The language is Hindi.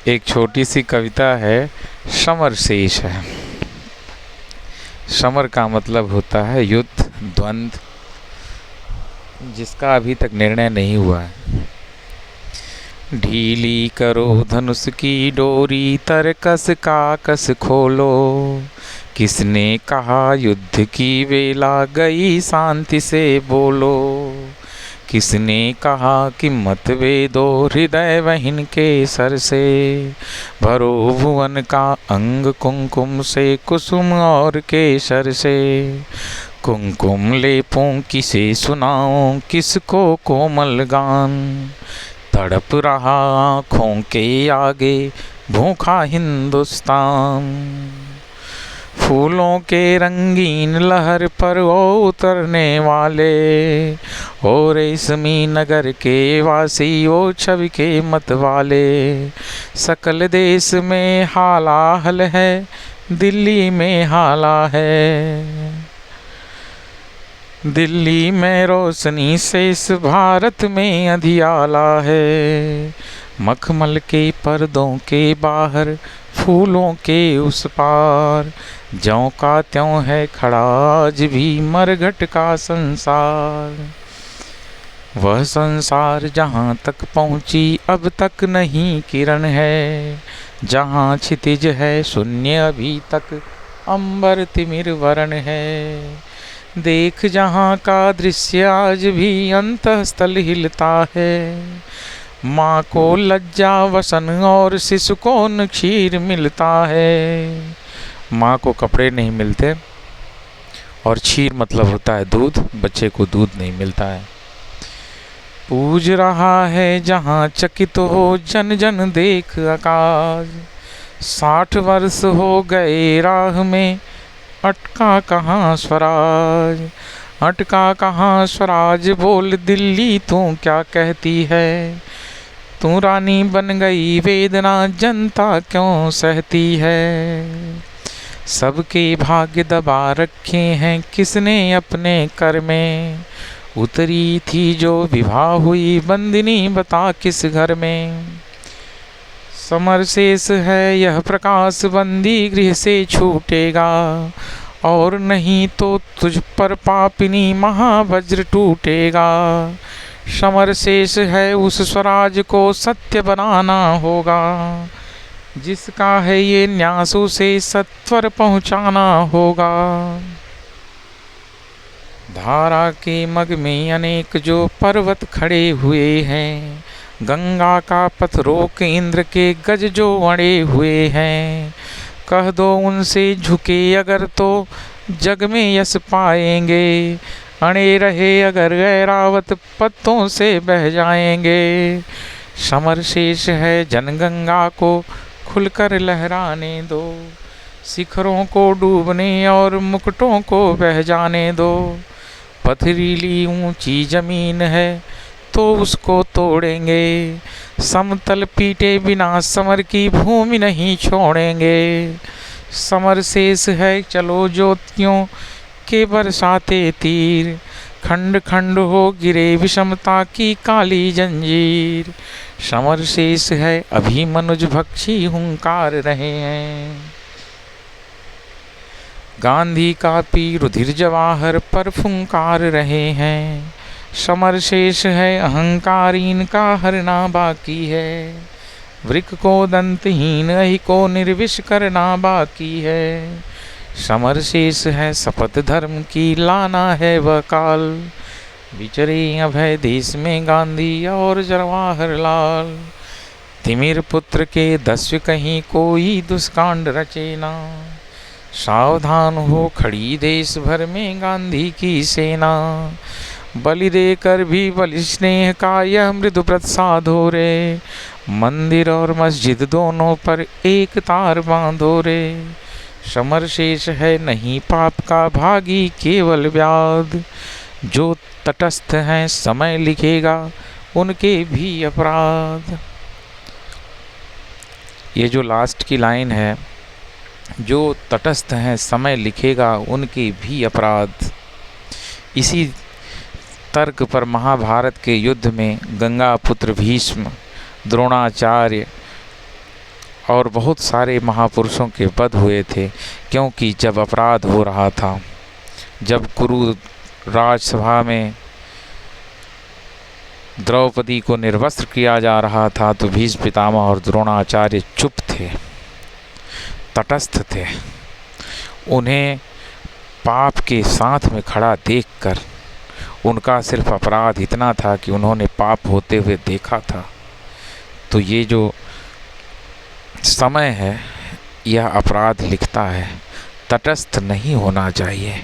एक छोटी सी कविता है, समर शेष है। समर का मतलब होता है युद्ध, द्वंद्व, जिसका अभी तक निर्णय नहीं हुआ है। ढीली करो धनुष की डोरी, तरकस का कस खोलो। किसने कहा युद्ध की वेला गई, शांति से बोलो। किसने कहा कि मत वेदो, हृदय वहीन के सर से। भरो भुवन का अंग कुमकुम से, कुसुम और केसर से। कुमकुम लेपों किसे सुनाऊं, किसको कोमल गान। तड़प रहा आँखों के आगे भूखा हिंदुस्तान। फूलों के रंगीन लहर पर ओ उतरने वाले, ओ रेशमी नगर के वासी, ओ छवि के मत वाले। सकल देश में हालाहल है, दिल्ली में हाला है। दिल्ली में रोशनी से इस भारत में अंधियाला है। मखमल के पर्दों के बाहर, फूलों के उस पार, ज्यों का त्यों है खड़ा आज भी मरघट का संसार। वह संसार जहाँ तक पहुँची अब तक नहीं किरण है। जहाँ क्षितिज है शून्य अभी तक, अंबर तिमिर वरण है। देख जहाँ का दृश्य आज भी अंतःस्थल हिलता है। माँ को लज्जा वसन और शिशु को न क्षीर मिलता है। माँ को कपड़े नहीं मिलते और क्षीर मतलब होता है दूध, बच्चे को दूध नहीं मिलता है। पूज रहा है जहाँ चकित हो जन जन देख आकाश। 60 वर्ष हो गए राह में, अटका कहाँ स्वराज। अटका कहाँ स्वराज, बोल दिल्ली तू क्या कहती है। तू रानी बन गई वेदना, जनता क्यों सहती है। सबके भाग्य दबा रखे हैं किसने अपने कर में। उतरी थी जो विवाह हुई बंदिनी, बता किस घर में। समर शेष है यह प्रकाश, बंदी गृह से छूटेगा। और नहीं तो तुझ पर पापिनी महावज्र टूटेगा। समर शेष है उस स्वराज को सत्य बनाना होगा। जिसका है ये न्यासों से सत्वर पहुंचाना होगा। धारा के मग में अनेक जो पर्वत खड़े हुए हैं। गंगा का पथ रोक इंद्र के गज जो अड़े हुए हैं। कह दो उनसे झुके अगर तो जग में यश पाएंगे। अड़े रहे अगर ऐरावत पत्तों से बह जाएंगे। समर शेष है जनगंगा को खुलकर लहराने दो। शिखरों को डूबने और मुकुटों को बह जाने दो। पथरीली ऊंची जमीन है तो उसको तोड़ेंगे। समतल पीटे बिना समर की भूमि नहीं छोड़ेंगे। समर शेष है चलो ज्योतियों के बरसाते तीर। खंड खंड हो गिरे विषमता की काली जंजीर। समर शेष है अभी मनुज भक्षी हुंकार रहे हैं। गांधी का पी रुधिर जवाहर पर फुंकार रहे हैं। समर शेष है अहंकारीन का हरना बाकी है। वृक को दंतहीन अहि को निर्विष करना बाकी है। समर शेष है शपथ धर्म की लाना है वह काल। विचरे अभय देश में गांधी और जवाहरलाल। तिमिर पुत्र के दस्यु कहीं कोई दुष्कांड रचेना। सावधान हो खड़ी देश भर में गांधी की सेना। बलि देकर भी बलि स्नेह का यह मृदु व्रत साधो रे। मंदिर और मस्जिद दोनों पर एक तार बांधो रे। समर शेष है नहीं पाप का भागी केवल व्याध। जो तटस्थ हैं समय लिखेगा उनके भी अपराध। ये जो लास्ट की लाइन है, जो तटस्थ हैं समय लिखेगा उनके भी अपराध। इसी तर्क पर महाभारत के युद्ध में गंगा पुत्र भीष्म, द्रोणाचार्य और बहुत सारे महापुरुषों के वध हुए थे, क्योंकि जब अपराध हो रहा था, जब कुरु राजसभा में द्रौपदी को निर्वस्त्र किया जा रहा था, तो भीष्म पितामह और द्रोणाचार्य चुप थे, तटस्थ थे। उन्हें पाप के साथ में खड़ा देखकर उनका सिर्फ अपराध इतना था कि उन्होंने पाप होते हुए देखा था। तो ये जो समय है, यह अपराध लिखता है, तटस्थ नहीं होना चाहिए।